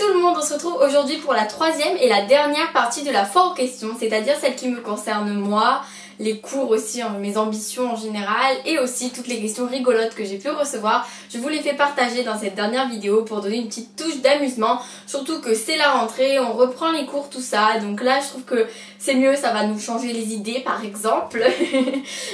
tout le monde, on se retrouve aujourd'hui pour la troisième et la dernière partie de la foire aux questions, c'est-à-dire celle qui me concerne moi, les cours aussi, mes ambitions en général et aussi toutes les questions rigolotes que j'ai pu recevoir. Je vous les fais partager dans cette dernière vidéo pour donner une petite touche d'amusement, surtout que c'est la rentrée, on reprend les cours, tout ça, donc là je trouve que c'est mieux, ça va nous changer les idées par exemple,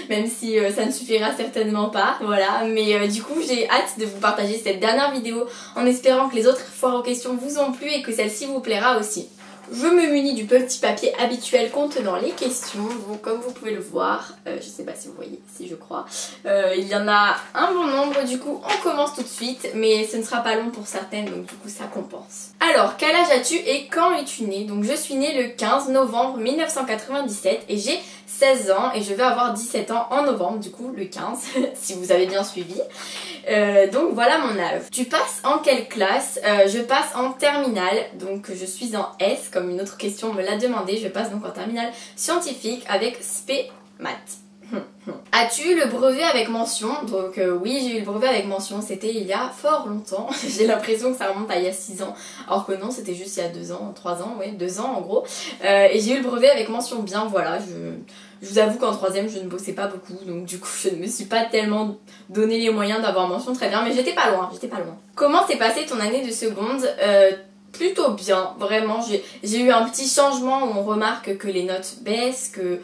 même si ça ne suffira certainement pas, voilà, mais du coup j'ai hâte de vous partager cette dernière vidéo en espérant que les autres foires aux questions vous ont plu et que celle-ci vous plaira aussi. Je me munis du petit papier habituel contenant les questions, donc comme vous pouvez le voir, je sais pas si vous voyez, si je crois, il y en a un bon nombre, du coup on commence tout de suite, mais ce ne sera pas long pour certaines, donc du coup ça compense. Alors, quel âge as-tu et quand es-tu née? Donc je suis née le 15 novembre 1997 et j'ai 16 ans et je vais avoir 17 ans en novembre, du coup le 15, si vous avez bien suivi. Donc voilà mon âge. Tu passes en quelle classe? Je passe en terminale, donc je suis en S, comme une autre question me l'a demandé. Je passe donc en terminale scientifique avec spé maths. As-tu eu le brevet avec mention? Donc oui, j'ai eu le brevet avec mention, c'était il y a fort longtemps. J'ai l'impression que ça remonte à il y a 6 ans, alors que non, c'était juste il y a 2 ans, 3 ans, ouais, 2 ans en gros. Et j'ai eu le brevet avec mention bien, voilà, je vous avoue qu'en troisième je ne bossais pas beaucoup, donc du coup je ne me suis pas tellement donné les moyens d'avoir mention très bien, mais j'étais pas loin, j'étais pas loin. Comment s'est passée ton année de seconde? Plutôt bien, vraiment, j'ai eu un petit changement où on remarque que les notes baissent, que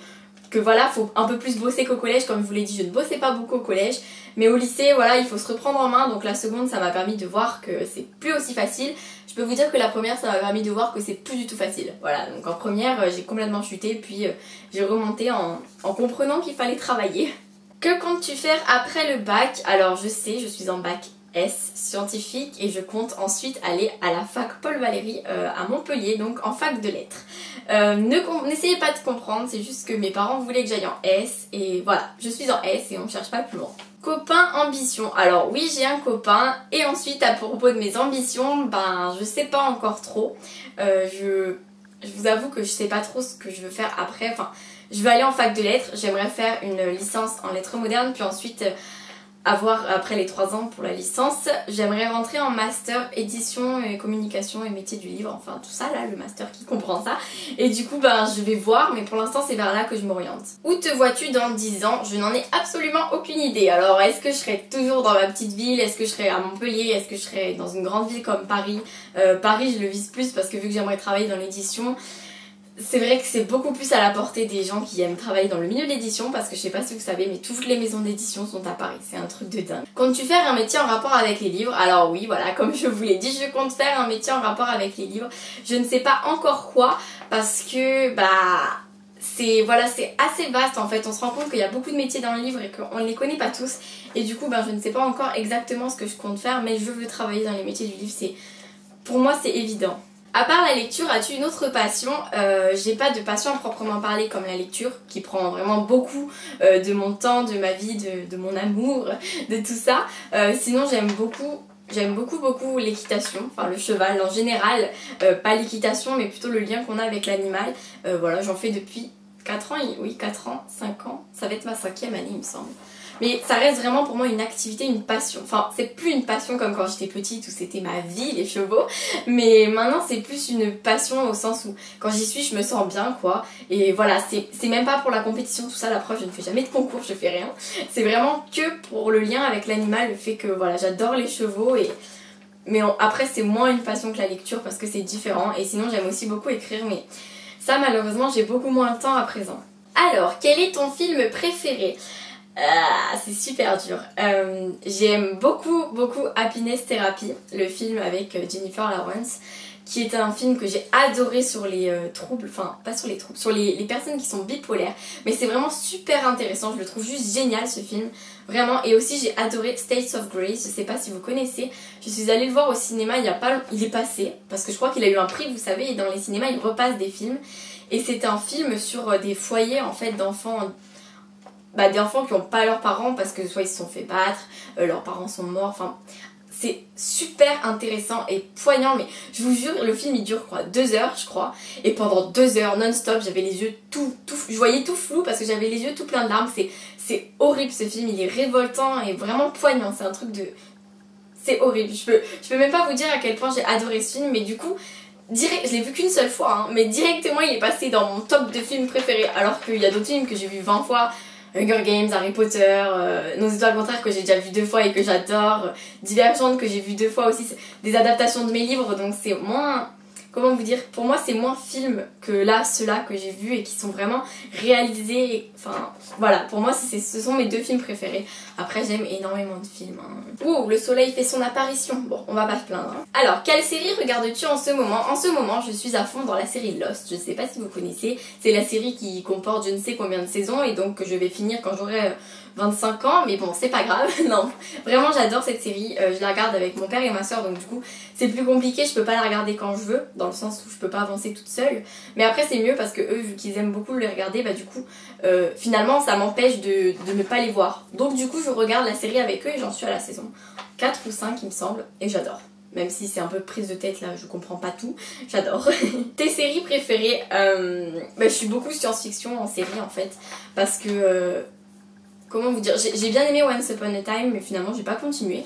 voilà, faut un peu plus bosser qu'au collège. Comme je vous l'ai dit, je ne bossais pas beaucoup au collège, mais au lycée, voilà, il faut se reprendre en main. Donc la seconde, ça m'a permis de voir que c'est plus aussi facile. Je peux vous dire que la première, ça m'a permis de voir que c'est plus du tout facile. Voilà, donc en première, j'ai complètement chuté, puis j'ai remonté en comprenant qu'il fallait travailler. Que comptes-tu faire après le bac? Alors je sais, je suis en bac S scientifique et je compte ensuite aller à la fac Paul Valéry à Montpellier, donc en fac de lettres. N'essayez pas de comprendre, c'est juste que mes parents voulaient que j'aille en S et voilà, je suis en S et on ne cherche pas plus loin. Copain, ambition. Alors oui, j'ai un copain et ensuite à propos de mes ambitions, ben je sais pas encore trop. Je vous avoue que je sais pas trop ce que je veux faire après. Enfin, je vais aller en fac de lettres, j'aimerais faire une licence en lettres modernes puis ensuite avoir après les 3 ans pour la licence, j'aimerais rentrer en master édition et communication et métier du livre, enfin tout ça là, le master qui comprend ça. Et du coup ben je vais voir, mais pour l'instant c'est vers là que je m'oriente. Où te vois-tu dans 10 ans? Je n'en ai absolument aucune idée. Alors est-ce que je serai toujours dans ma petite ville? Est-ce que je serai à Montpellier? Est-ce que je serai dans une grande ville comme Paris? Paris je le vise plus parce que vu que j'aimerais travailler dans l'édition, c'est vrai que c'est beaucoup plus à la portée des gens qui aiment travailler dans le milieu de l'édition, parce que je sais pas si vous savez, mais toutes les maisons d'édition sont à Paris, c'est un truc de dingue. Comptes-tu faire un métier en rapport avec les livres? Alors oui, voilà, comme je vous l'ai dit, je compte faire un métier en rapport avec les livres. Je ne sais pas encore quoi, parce que c'est assez vaste en fait. On se rend compte qu'il y a beaucoup de métiers dans le livre et qu'on ne les connaît pas tous. Et du coup, je ne sais pas encore exactement ce que je compte faire, mais je veux travailler dans les métiers du livre, pour moi c'est évident. À part la lecture, as-tu une autre passion? J'ai pas de passion à proprement parler comme la lecture, qui prend vraiment beaucoup de mon temps, de ma vie, de mon amour, de tout ça. Sinon j'aime beaucoup l'équitation, enfin le cheval en général, pas l'équitation mais plutôt le lien qu'on a avec l'animal. Voilà, j'en fais depuis 4 ans, oui 4 ans, 5 ans, ça va être ma 5e année il me semble. Mais ça reste vraiment pour moi une activité, une passion. Enfin, c'est plus une passion comme quand j'étais petite où c'était ma vie, les chevaux. Mais maintenant, c'est plus une passion au sens où quand j'y suis, je me sens bien, quoi. Et voilà, c'est même pas pour la compétition, tout ça. La preuve, je ne fais jamais de concours, je fais rien. C'est vraiment que pour le lien avec l'animal, le fait que voilà, j'adore les chevaux mais après, c'est moins une passion que la lecture parce que c'est différent. Et sinon, j'aime aussi beaucoup écrire, mais ça, malheureusement, j'ai beaucoup moins de temps à présent. Alors, quel est ton film préféré? C'est super dur. J'aime beaucoup Happiness Therapy, le film avec Jennifer Lawrence, qui est un film que j'ai adoré sur les troubles, enfin pas sur les troubles, sur les personnes qui sont bipolaires, mais c'est vraiment super intéressant, je le trouve juste génial ce film, vraiment. Et aussi j'ai adoré States of Grace, je sais pas si vous connaissez, je suis allée le voir au cinéma il est passé, parce que je crois qu'il a eu un prix, vous savez, et dans les cinémas ils repassent des films, et c'est un film sur des foyers en fait d'enfants, des enfants qui n'ont pas leurs parents parce que soit ils se sont fait battre, leurs parents sont morts, enfin c'est super intéressant et poignant, mais je vous jure le film il dure quoi 2 heures je crois, et pendant 2 heures non-stop j'avais les yeux je voyais tout flou parce que j'avais les yeux tout pleins de larmes. C'est horrible ce film, il est révoltant et vraiment poignant, c'est un truc de... c'est horrible. Je peux même pas vous dire à quel point j'ai adoré ce film, mais du coup, je l'ai vu qu'une seule fois, hein, mais directement il est passé dans mon top de films préférés, alors qu'il y a d'autres films que j'ai vu 20 fois. Hunger Games, Harry Potter, Nos étoiles contraires que j'ai déjà vu 2 fois et que j'adore, Divergente que j'ai vu 2 fois aussi, c'est des adaptations de mes livres, donc c'est moins, comment vous dire, pour moi c'est moins film que là, ceux-là que j'ai vus et qui sont vraiment réalisés, enfin voilà, pour moi ce sont mes 2 films préférés. Après j'aime énormément de films, hein. Ouh, le soleil fait son apparition, bon on va pas se plaindre, hein. Alors, quelle série regardes-tu en ce moment? En ce moment je suis à fond dans la série Lost, je sais pas si vous connaissez, c'est la série qui comporte je ne sais combien de saisons et donc que je vais finir quand j'aurai 25 ans, mais bon c'est pas grave, non, vraiment j'adore cette série, je la regarde avec mon père et ma soeur, donc du coup c'est plus compliqué, je peux pas la regarder quand je veux, dans le sens où je peux pas avancer toute seule, mais après c'est mieux parce que eux, vu qu'ils aiment beaucoup les regarder, bah du coup finalement ça m'empêche de ne pas les voir, donc du coup je regarde la série avec eux et j'en suis à la saison 4 ou 5 il me semble, et j'adore. Même si c'est un peu prise de tête là, je comprends pas tout, j'adore. Tes séries préférées? Je suis beaucoup science-fiction en série en fait, parce que comment vous dire, j'ai bien aimé Once Upon a Time, mais finalement j'ai pas continué.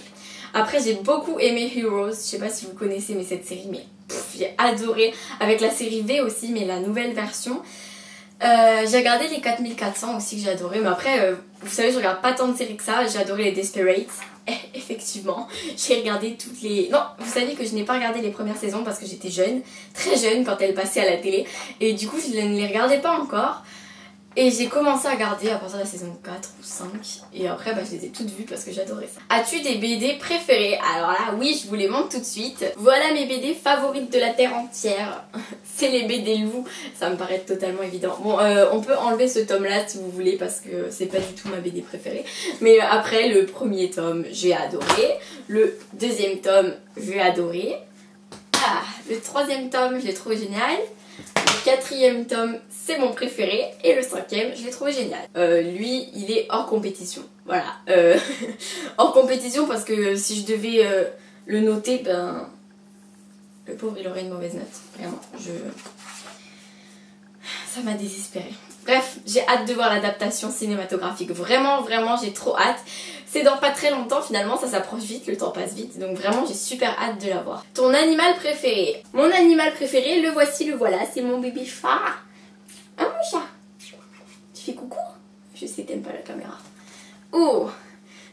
Après j'ai beaucoup aimé Heroes, je sais pas si vous connaissez, mais cette série, mais j'ai adoré, avec la série V aussi, mais la nouvelle version. J'ai regardé les 4400 aussi que j'ai adoré, mais après vous savez je regarde pas tant de séries que ça, j'ai adoré les Desperate. Effectivement, j'ai regardé toutes les... Non, vous savez que je n'ai pas regardé les premières saisons parce que j'étais jeune, très jeune quand elles passaient à la télé, et du coup je ne les regardais pas encore. Et j'ai commencé à regarder à partir de la saison 4 ou 5. Et après, je les ai toutes vues parce que j'adorais ça. As-tu des BD préférés? Alors là, oui, je vous les montre tout de suite. Voilà mes BD favorites de la Terre entière. C'est les BD loups. Ça me paraît totalement évident. Bon, on peut enlever ce tome-là si vous voulez parce que c'est pas du tout ma BD préférée. Mais après, le premier tome, j'ai adoré. Le deuxième tome, j'ai adoré. Ah, le troisième tome, je l'ai trouvé génial. Le 4e tome, c'est mon préféré. Et le 5e, je l'ai trouvé génial. Lui, il est hors compétition. Voilà. Hors compétition parce que si je devais le noter, le pauvre, il aurait une mauvaise note. Vraiment. Ça m'a désespérée. Bref, j'ai hâte de voir l'adaptation cinématographique. Vraiment, vraiment, j'ai trop hâte. C'est dans pas très longtemps finalement, ça s'approche vite, le temps passe vite. Donc vraiment, j'ai super hâte de la voir. Ton animal préféré? Mon animal préféré, le voici, le voilà. C'est mon bébé chat. Hein, mon chat? Tu fais coucou? Je sais, t'aimes pas la caméra. Oh!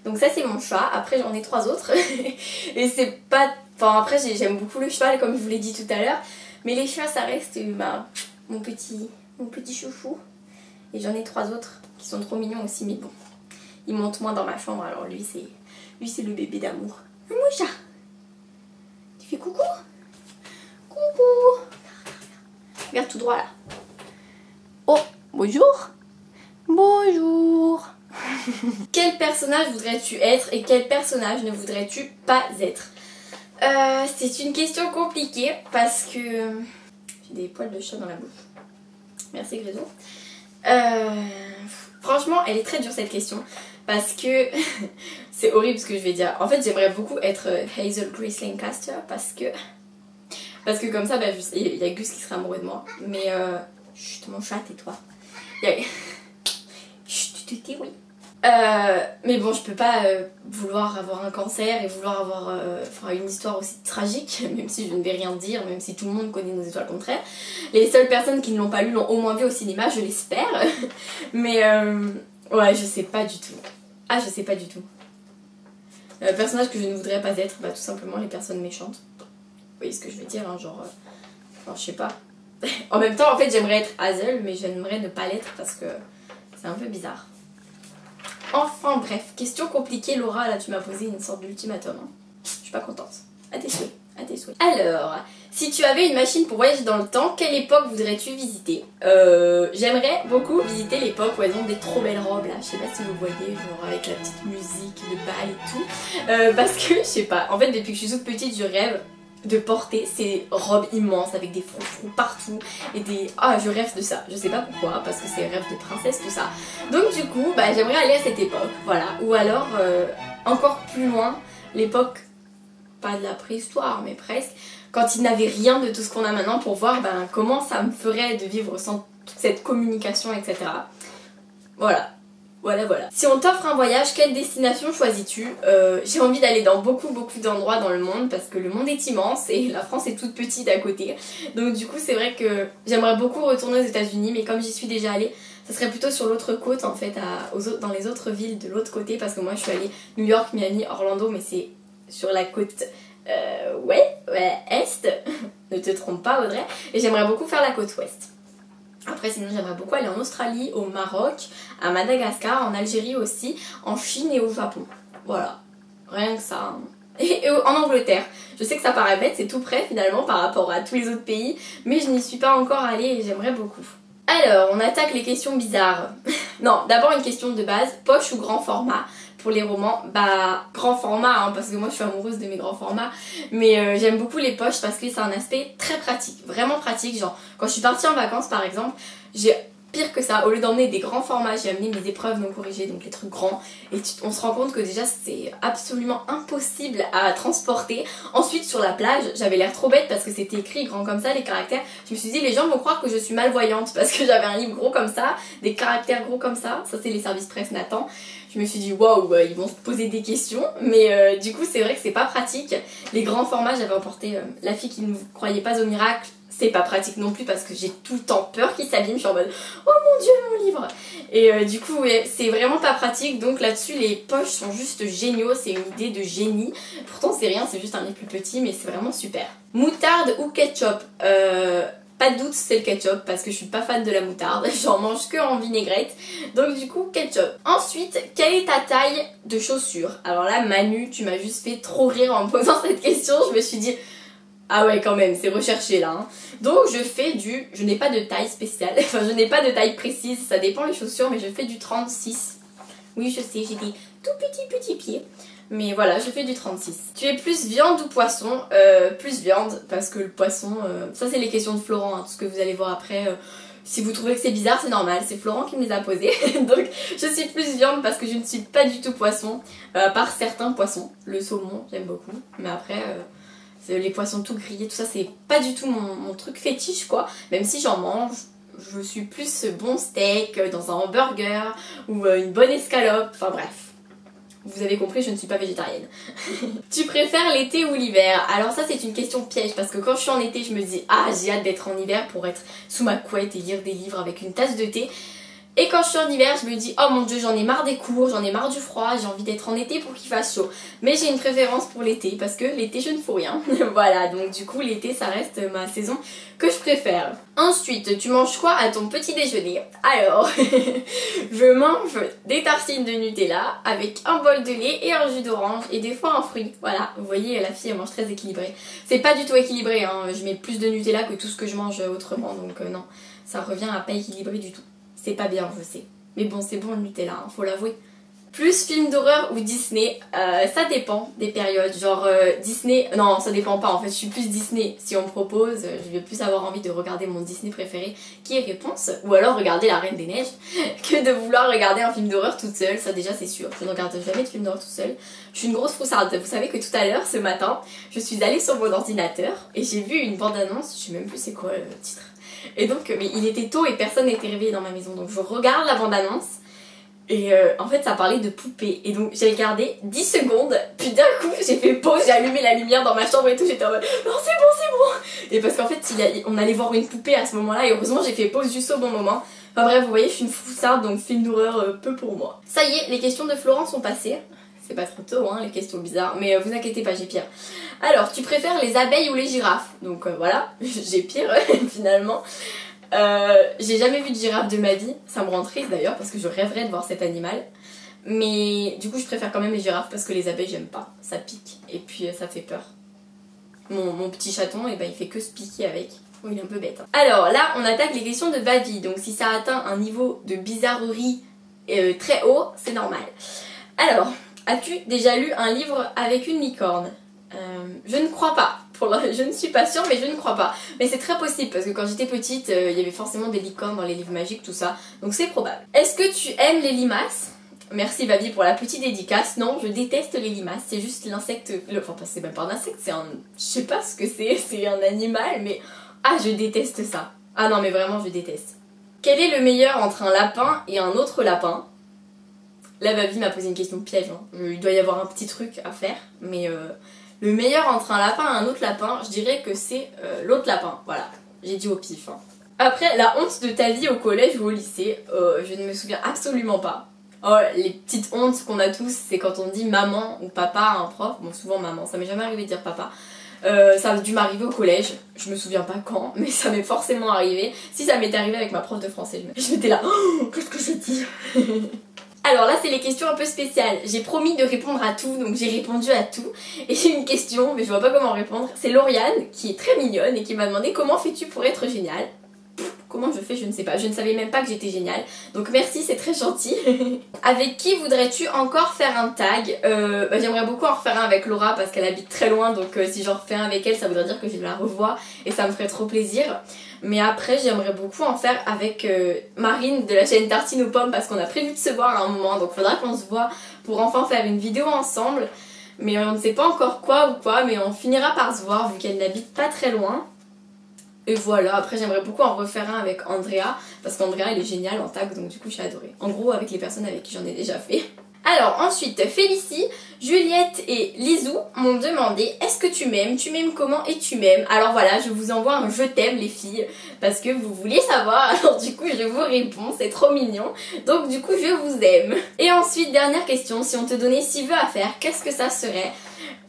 Donc ça, c'est mon chat. Après, j'en ai 3 autres. Et c'est pas... Enfin, après, j'aime beaucoup le cheval, comme je vous l'ai dit tout à l'heure. Mais les chats, ça reste mon petit chouchou. Et j'en ai 3 autres qui sont trop mignons aussi, mais bon. Ils montent moins dans ma chambre, alors lui c'est le bébé d'amour. Mon chat! Tu fais coucou? Coucou! Regarde tout droit là. Oh, bonjour! Bonjour! Quel personnage voudrais-tu être et quel personnage ne voudrais-tu pas être? C'est une question compliquée parce que... J'ai des poils de chat dans la bouche. Merci Grézo. Franchement, elle est très dure cette question parce que c'est horrible ce que je vais dire. En fait, j'aimerais beaucoup être Hazel Grace Lancaster parce que comme ça, il y a Gus qui serait amoureux de moi. Mais chut, mon chat, tais-toi. Chut, tu tais, oui. Mais bon, je peux pas vouloir avoir un cancer et vouloir avoir une histoire aussi tragique, même si je ne vais rien dire, même si tout le monde connaît Nos étoiles contraires. Les seules personnes qui ne l'ont pas lu l'ont au moins vu au cinéma, je l'espère. Mais ouais, je sais pas du tout. Ah, je sais pas du tout. Personnage que je ne voudrais pas être, tout simplement les personnes méchantes. Vous voyez ce que je veux dire, hein, genre je sais pas. En même temps, en fait, j'aimerais être Hazel, mais j'aimerais ne pas l'être parce que c'est un peu bizarre. Enfin bref, question compliquée Laura, là tu m'as posé une sorte d'ultimatum. Hein. Je suis pas contente. À tes souhaits, à tes souhaits. Alors, si tu avais une machine pour voyager dans le temps, quelle époque voudrais-tu visiter? J'aimerais beaucoup visiter l'époque où elles ont des trop belles robes là. Je sais pas si vous voyez, genre avec la petite musique de bal et tout. Parce que, je sais pas, en fait depuis que je suis toute petite, je rêve de porter ces robes immenses avec des froufrous partout et des... Ah, je rêve de ça, je sais pas pourquoi, parce que c'est rêve de princesse tout ça. Donc du coup, j'aimerais aller à cette époque, voilà. Ou alors, encore plus loin, l'époque, pas de la préhistoire, mais presque, quand il n'avait rien de tout ce qu'on a maintenant pour voir comment ça me ferait de vivre sans toute cette communication, etc. Voilà. Voilà voilà. Si on t'offre un voyage, quelle destination choisis-tu? J'ai envie d'aller dans beaucoup d'endroits dans le monde parce que le monde est immense et la France est toute petite à côté. Donc du coup c'est vrai que j'aimerais beaucoup retourner aux États-Unis, mais comme j'y suis déjà allée, ça serait plutôt sur l'autre côte en fait, dans les autres villes de l'autre côté, parce que moi je suis allée New York, Miami, Orlando, mais c'est sur la côte est. Ne te trompe pas Audrey. Et j'aimerais beaucoup faire la côte ouest. Après sinon j'aimerais beaucoup aller en Australie, au Maroc, à Madagascar, en Algérie aussi, en Chine et au Japon. Voilà, rien que ça. Et en Angleterre. Je sais que ça paraît bête, c'est tout près finalement par rapport à tous les autres pays, mais je n'y suis pas encore allée et j'aimerais beaucoup. Alors, on attaque les questions bizarres. Non, d'abord une question de base, poche ou grand format pour les romans? Bah, grand format, hein, parce que moi je suis amoureuse de mes grands formats, mais j'aime beaucoup les poches parce que c'est un aspect très pratique, vraiment pratique. Genre, quand je suis partie en vacances par exemple, j'ai pire que ça, au lieu d'emmener des grands formats, j'ai amené mes épreuves non corrigées, donc les trucs grands, et on se rend compte que déjà c'est absolument impossible à transporter. Ensuite sur la plage, j'avais l'air trop bête parce que c'était écrit grand comme ça, les caractères. Je me suis dit les gens vont croire que je suis malvoyante parce que j'avais un livre gros comme ça, des caractères gros comme ça c'est les services presse Nathan. Je me suis dit waouh, ils vont se poser des questions, mais du coup c'est vrai que c'est pas pratique. Les grands formats, j'avais emporté La fille qui ne croyait pas au miracle. C'est pas pratique non plus parce que j'ai tout le temps peur qu'il s'abîme. Je suis en mode oh mon dieu mon livre. Et du coup ouais, c'est vraiment pas pratique. Donc là-dessus les poches sont juste géniaux. C'est une idée de génie. Pourtant c'est rien, c'est juste un livre plus petit, mais c'est vraiment super. Moutarde ou ketchup? Pas de doute c'est le ketchup parce que je suis pas fan de la moutarde. J'en mange que en vinaigrette. Donc du coup ketchup. Ensuite, quelle est ta taille de chaussures? Alors là Manu, tu m'as juste fait trop rire en me posant cette question. Je me suis dit ah ouais quand même, c'est recherché là. Hein. Donc je n'ai pas de taille spéciale, enfin je n'ai pas de taille précise, ça dépend les chaussures, mais je fais du 36. Oui je sais, j'ai des tout petits pieds. Mais voilà, je fais du 36. Tu es plus viande ou poisson? Plus viande, parce que le poisson, ça c'est les questions de Florent, hein, tout ce que vous allez voir après. Si vous trouvez que c'est bizarre, c'est normal, c'est Florent qui me les a posés. Donc je suis plus viande parce que je ne suis pas du tout poisson, par certains poissons. Le saumon, j'aime beaucoup, mais après... les poissons tout grillés, tout ça, c'est pas du tout mon truc fétiche quoi. Même si j'en mange, je suis plus bon steak dans un hamburger ou une bonne escalope, enfin bref. Vous avez compris, je ne suis pas végétarienne. Tu préfères l'été ou l'hiver? Alors ça c'est une question piège parce que quand je suis en été, je me dis ah j'ai hâte d'être en hiver pour être sous ma couette et lire des livres avec une tasse de thé. Et quand je suis en hiver, je me dis oh mon dieu, j'en ai marre des cours, j'en ai marre du froid, j'ai envie d'être en été pour qu'il fasse chaud. Mais j'ai une préférence pour l'été parce que l'été je ne fous rien. Voilà, donc du coup l'été ça reste ma saison que je préfère. Ensuite, tu manges quoi à ton petit déjeuner? Alors, je mange des tartines de Nutella avec un bol de lait et un jus d'orange et des fois un fruit. Voilà, vous voyez la fille elle mange très équilibré. C'est pas du tout équilibré, hein. Je mets plus de Nutella que tout ce que je mange autrement, donc non, ça revient à pas équilibré du tout. C'est pas bien, je sais. Mais bon, c'est bon le Nutella, hein, faut l'avouer. Plus film d'horreur ou Disney, ça dépend des périodes. Genre Disney, non ça dépend pas en fait, je suis plus Disney. Si on me propose, je vais plus avoir envie de regarder mon Disney préféré qui est Réponse, ou alors regarder La Reine des Neiges, que de vouloir regarder un film d'horreur toute seule, ça déjà c'est sûr. Je ne regarde jamais de film d'horreur toute seule. Je suis une grosse froussarde. Vous savez que tout à l'heure, ce matin, je suis allée sur mon ordinateur et j'ai vu une bande-annonce, je sais même plus c'est quoi le titre. Et donc, mais il était tôt et personne n'était réveillé dans ma maison. Donc je regarde la bande-annonce et en fait ça parlait de poupées. Et donc j'ai regardé 10 secondes, puis d'un coup j'ai fait pause, j'ai allumé la lumière dans ma chambre et tout. J'étais en mode non c'est bon. Et parce qu'en fait on allait voir une poupée à ce moment-là et heureusement j'ai fait pause juste au bon moment. Enfin bref, vous voyez, je suis une foussarde donc film d'horreur peu pour moi. Ça y est, les questions de Florent sont passées. C'est pas trop tôt hein, les questions bizarres, mais vous inquiétez pas, j'ai pire. Alors, tu préfères les abeilles ou les girafes? Donc voilà, j'ai pire finalement. J'ai jamais vu de girafe de ma vie, ça me rend triste d'ailleurs parce que je rêverais de voir cet animal. Mais du coup je préfère quand même les girafes parce que les abeilles j'aime pas, ça pique et puis ça fait peur. Mon petit chaton, et ben, il fait que se piquer avec. Oh, il est un peu bête. Hein. Alors là on attaque les questions de Bavi, donc si ça atteint un niveau de bizarrerie très haut, c'est normal. Alors... As-tu déjà lu un livre avec une licorne? Je ne crois pas. Je ne suis pas sûre, mais je ne crois pas. Mais c'est très possible parce que quand j'étais petite, il y avait forcément des licornes dans les livres magiques, tout ça. Donc c'est probable. Est-ce que tu aimes les limaces? Merci Babi pour la petite dédicace. Non, je déteste les limaces. C'est juste l'insecte. Enfin, c'est même pas un insecte, c'est un. Je sais pas ce que c'est. C'est un animal, mais. Ah, je déteste ça. Ah non, mais vraiment, je déteste. Quel est le meilleur entre un lapin et un autre lapin? Là, Baby m'a posé une question piège. Hein. Il doit y avoir un petit truc à faire. Mais le meilleur entre un lapin et un autre lapin, je dirais que c'est l'autre lapin. Voilà, j'ai dit au pif. Hein. Après, la honte de ta vie au collège ou au lycée, je ne me souviens absolument pas. Oh, les petites hontes qu'on a tous, c'est quand on dit maman ou papa à un prof. Bon, souvent maman, ça m'est jamais arrivé de dire papa. Ça a dû m'arriver au collège, je me souviens pas quand, mais ça m'est forcément arrivé. Si ça m'était arrivé avec ma prof de français, je m'étais là, oh, qu'est-ce que j'ai dit? Alors là, c'est les questions un peu spéciales. J'ai promis de répondre à tout, donc j'ai répondu à tout. Et j'ai une question, mais je vois pas comment répondre. C'est Lauriane, qui est très mignonne et qui m'a demandé comment fais-tu pour être géniale? Comment je fais, je ne sais pas. Je ne savais même pas que j'étais géniale. Donc merci, c'est très gentil. Avec qui voudrais-tu encore faire un tag? J'aimerais beaucoup en refaire un avec Laura parce qu'elle habite très loin. Donc si j'en refais un avec elle, ça voudrait dire que je la revois. Et ça me ferait trop plaisir. Mais après, j'aimerais beaucoup en faire avec Marine de la chaîne Tartine aux pommes parce qu'on a prévu de se voir à un moment. Donc faudra qu'on se voit pour enfin faire une vidéo ensemble. Mais on ne sait pas encore quoi ou quoi. Mais on finira par se voir vu qu'elle n'habite pas très loin. Et voilà, après j'aimerais beaucoup en refaire un avec Andrea parce qu'Andrea elle est géniale en tag donc du coup j'ai adoré. En gros avec les personnes avec qui j'en ai déjà fait. Alors ensuite Félicie, Juliette et Lizou m'ont demandé est-ce que tu m'aimes comment et tu m'aimes. Alors voilà, je vous envoie un je t'aime les filles parce que vous vouliez savoir, alors du coup je vous réponds, c'est trop mignon. Donc du coup je vous aime. Et ensuite dernière question, si on te donnait 6 vœux à faire, qu'est-ce que ça serait?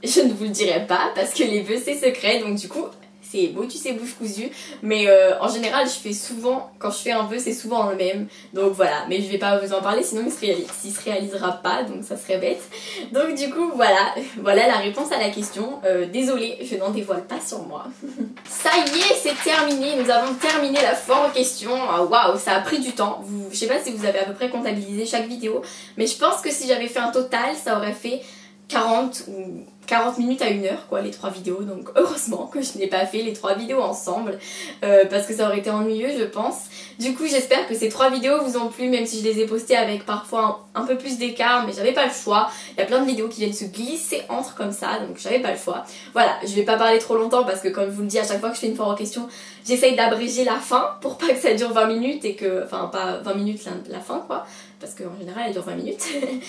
Je ne vous le dirai pas parce que les vœux c'est secret donc du coup... C'est beau, tu sais, bouche cousue. Mais en général, je fais souvent, quand je fais un vœu, c'est souvent le même. Donc voilà, mais je vais pas vous en parler, sinon il se réalisera pas, donc ça serait bête. Donc du coup, voilà la réponse à la question. Désolée, je n'en dévoile pas sur moi. Ça y est, c'est terminé. Nous avons terminé la foire aux questions. Waouh, ça a pris du temps. Je sais pas si vous avez à peu près comptabilisé chaque vidéo, mais je pense que si j'avais fait un total, ça aurait fait 40 minutes à 1 heure quoi les 3 vidéos, donc heureusement que je n'ai pas fait les 3 vidéos ensemble parce que ça aurait été ennuyeux je pense. Du coup j'espère que ces 3 vidéos vous ont plu même si je les ai postées avec parfois un peu plus d'écart, mais j'avais pas le choix. Il y a plein de vidéos qui viennent se glisser entre comme ça donc j'avais pas le choix. Voilà, je vais pas parler trop longtemps parce que comme je vous le dis à chaque fois que je fais une foire aux questions j'essaye d'abréger la fin pour pas que ça dure 20 minutes et que, enfin pas 20 minutes la fin quoi, parce qu'en général elle dure 20 minutes.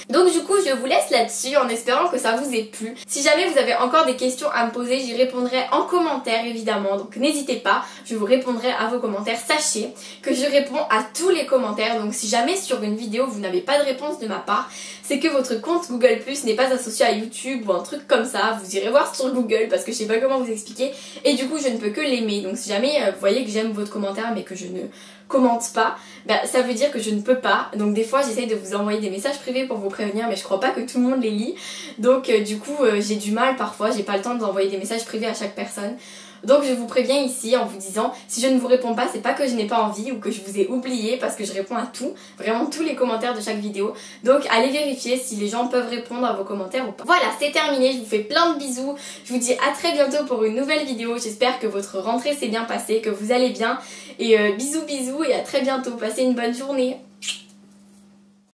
Donc du coup je vous laisse là-dessus en espérant que ça vous ait plu. Si jamais vous avez encore des questions à me poser, j'y répondrai en commentaire évidemment, donc n'hésitez pas, je vous répondrai à vos commentaires. Sachez que je réponds à tous les commentaires, donc si jamais sur une vidéo vous n'avez pas de réponse de ma part, c'est que votre compte Google Plus n'est pas associé à YouTube ou un truc comme ça. Vous irez voir sur Google parce que je sais pas comment vous expliquer et du coup je ne peux que l'aimer. Donc si jamais vous voyez que j'aime votre commentaire mais que je ne commente pas, bah, ça veut dire que je ne peux pas. Donc des fois j'essaye de vous envoyer des messages privés pour vous prévenir mais je crois pas que tout le monde les lit. Donc du coup j'ai du mal parfois, j'ai pas le temps d'envoyer des messages privés à chaque personne. Donc je vous préviens ici en vous disant, si je ne vous réponds pas, c'est pas que je n'ai pas envie ou que je vous ai oublié parce que je réponds à tout, vraiment tous les commentaires de chaque vidéo. Donc allez vérifier si les gens peuvent répondre à vos commentaires ou pas. Voilà, c'est terminé, je vous fais plein de bisous. Je vous dis à très bientôt pour une nouvelle vidéo. J'espère que votre rentrée s'est bien passée, que vous allez bien. Et bisous et à très bientôt. Passez une bonne journée.